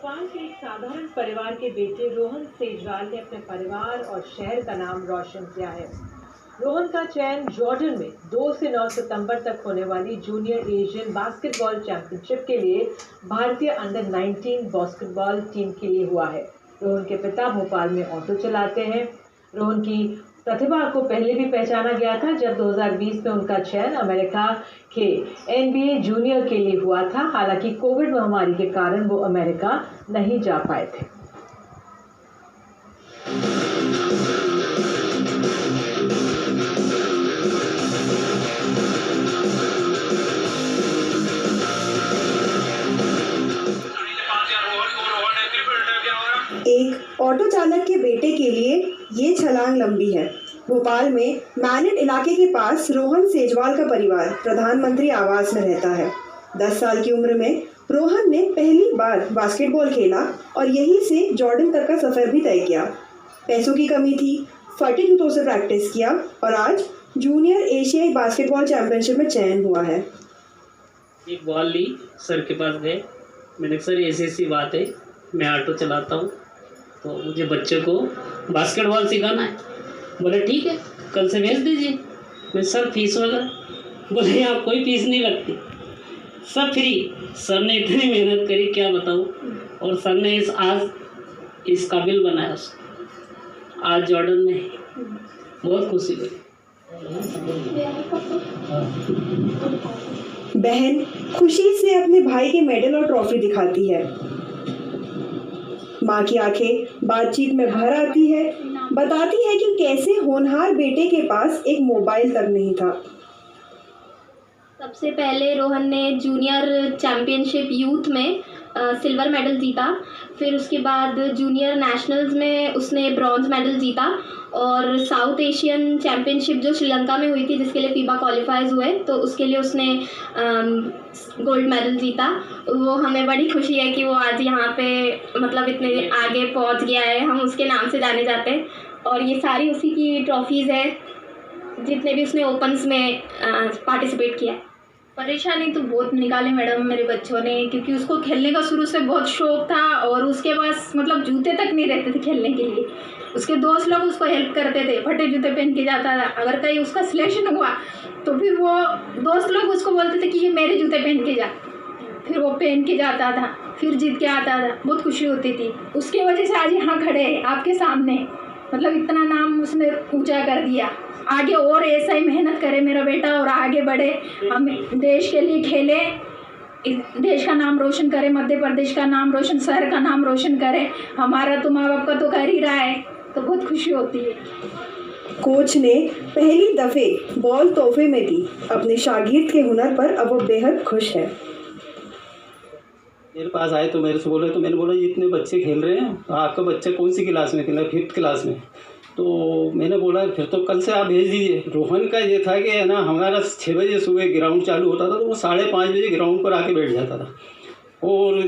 भोपाल के एक साधारण परिवार के बेटे रोहन सेजवाल ने अपने परिवार और शहर का नाम रोशन किया है। रोहन का चयन जॉर्डन में 2 से 9 सितंबर तक होने वाली जूनियर एशियन बास्केटबॉल चैंपियनशिप के लिए भारतीय अंडर 19 बास्केटबॉल टीम के लिए हुआ है। रोहन के पिता भोपाल में ऑटो चलाते हैं। रोहन की प्रतिभा को पहले भी पहचाना गया था जब 2020 में उनका चयन अमेरिका के NBA जूनियर के लिए हुआ था। हालांकि कोविड महामारी के कारण वो अमेरिका नहीं जा पाए थे। एक ऑटो चालक के बेटे के लिए ये छलांग लंबी है। भोपाल में मैनेट इलाके के पास रोहन सेजवाल का परिवार प्रधानमंत्री आवास में रहता है। 10 साल की उम्र में रोहन ने पहली बार बास्केटबॉल खेला और यहीं से जॉर्डन तक का सफ़र भी तय किया। पैसों की कमी थी, फटे जूतों से प्रैक्टिस किया और आज जूनियर एशियाई बास्केटबॉल चैंपियनशिप में चयन हुआ है। एक बॉल ली, सर के पास गए, मैंने सर ऐसी बात है, मैं ऑटो चलाता हूँ तो मुझे बच्चे को बास्केटबॉल सिखाना है। बोले ठीक है, कल से भेज दीजिए। मैं सर फीस वगैरह, बोले यहाँ कोई फीस नहीं लगती, सब फ्री। सर ने इतनी मेहनत करी क्या बताऊँ, और सर ने आज इस काबिल बनाया उसको। आज जॉर्डन में बहुत खुशी हुई। बहन खुशी से अपने भाई के मेडल और ट्रॉफी दिखाती है। माँ की आंखें बातचीत में भर आती है, बताती है कि कैसे होनहार बेटे के पास एक मोबाइल तक नहीं था। सबसे पहले रोहन ने जूनियर चैम्पियनशिप यूथ में सिल्वर मेडल जीता। फिर उसके बाद जूनियर नेशनल्स में उसने ब्रॉन्ज मेडल जीता और साउथ एशियन चैम्पियनशिप जो श्रीलंका में हुई थी जिसके लिए फीबा क्वालिफाइज हुए तो उसके लिए उसने गोल्ड मेडल जीता। वो हमें बड़ी खुशी है कि वो आज यहाँ पे मतलब इतने आगे पहुँच गया है, हम उसके नाम से जाने जाते हैं और ये सारी उसी की ट्रॉफीज़ है जितने भी उसने ओपन्स में पार्टिसिपेट किया है। परेशानी तो बहुत निकाली मैडम मेरे बच्चों ने, क्योंकि उसको खेलने का शुरू से बहुत शौक था और उसके पास मतलब जूते तक नहीं रहते थे खेलने के लिए। उसके दोस्त लोग उसको हेल्प करते थे, फटे जूते पहन के जाता था। अगर कहीं उसका सिलेक्शन हुआ तो फिर वो दोस्त लोग उसको बोलते थे कि ये मेरे जूते पहन के जा, फिर वो पहन के जाता था, फिर जीत के आता था। बहुत खुशी होती थी। उसकी वजह से आज यहाँ खड़े हैं आपके सामने, मतलब इतना नाम उसने ऊँचा कर दिया। आगे और ऐसा ही मेहनत करे मेरा बेटा और आगे बढ़े, हम देश के लिए खेले, देश का नाम रोशन करे, मध्य प्रदेश का नाम रोशन, शहर का नाम रोशन करे। हमारा तो माँ बाप का तो कर ही रहा है, तो बहुत खुशी होती है। कोच ने पहली दफ़े बॉल तोहफे में दी। अपने शागिर्द के हुनर पर अब वो बेहद खुश है। मेरे पास आए तो मेरे से बोले, तो मैंने बोला ये इतने बच्चे खेल रहे हैं, आपका बच्चा कौन सी क्लास में खेल रहा है? 5th क्लास में। तो मैंने बोला फिर तो कल से आप भेज दीजिए। रोहन का ये था कि है ना, हमारा 6 बजे सुबह ग्राउंड चालू होता था तो वो 5:30 बजे ग्राउंड पर आके बैठ जाता था और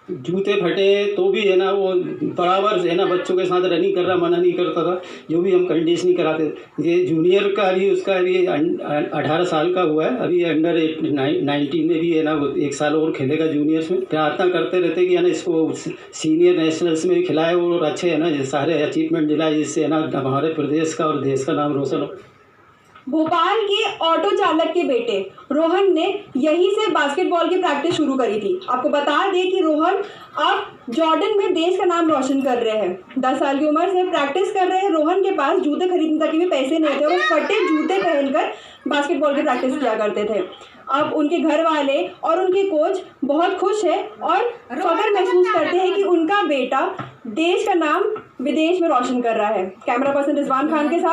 जूते फटे तो भी है ना वो बराबर है ना बच्चों के साथ रनिंग कर रहा, मना नहीं करता था। जो भी हम कंडीशनिंग कराते, ये जूनियर का अभी उसका अभी 18 साल का हुआ है, अभी अंडर 19 में भी है ना वो 1 साल और खेलेगा जूनियर्स में। प्रार्थना करते रहते कि है ना इसको सीनियर नेशनल्स में भी खिलाए और अच्छे है ना सारे अचीवमेंट दिलाए, जिससे है ना हमारे प्रदेश का और देश का नाम रोशन हो। भोपाल के ऑटो चालक के बेटे रोहन ने यहीं से बास्केटबॉल की प्रैक्टिस शुरू करी थी। आपको बता दें कि रोहन अब जॉर्डन में देश का नाम रोशन कर रहे हैं। 10 साल की उम्र से प्रैक्टिस कर रहे हैं। रोहन के पास जूते खरीदने तक के भी पैसे नहीं थे और फटे जूते पहनकर बास्केटबॉल की प्रैक्टिस किया करते थे। अब उनके घर वाले और उनके कोच बहुत खुश हैं और फख्र महसूस करते हैं कि उनका बेटा देश का नाम विदेश में रोशन कर रहा है। कैमरा पर्सन रिजवान खान के साथ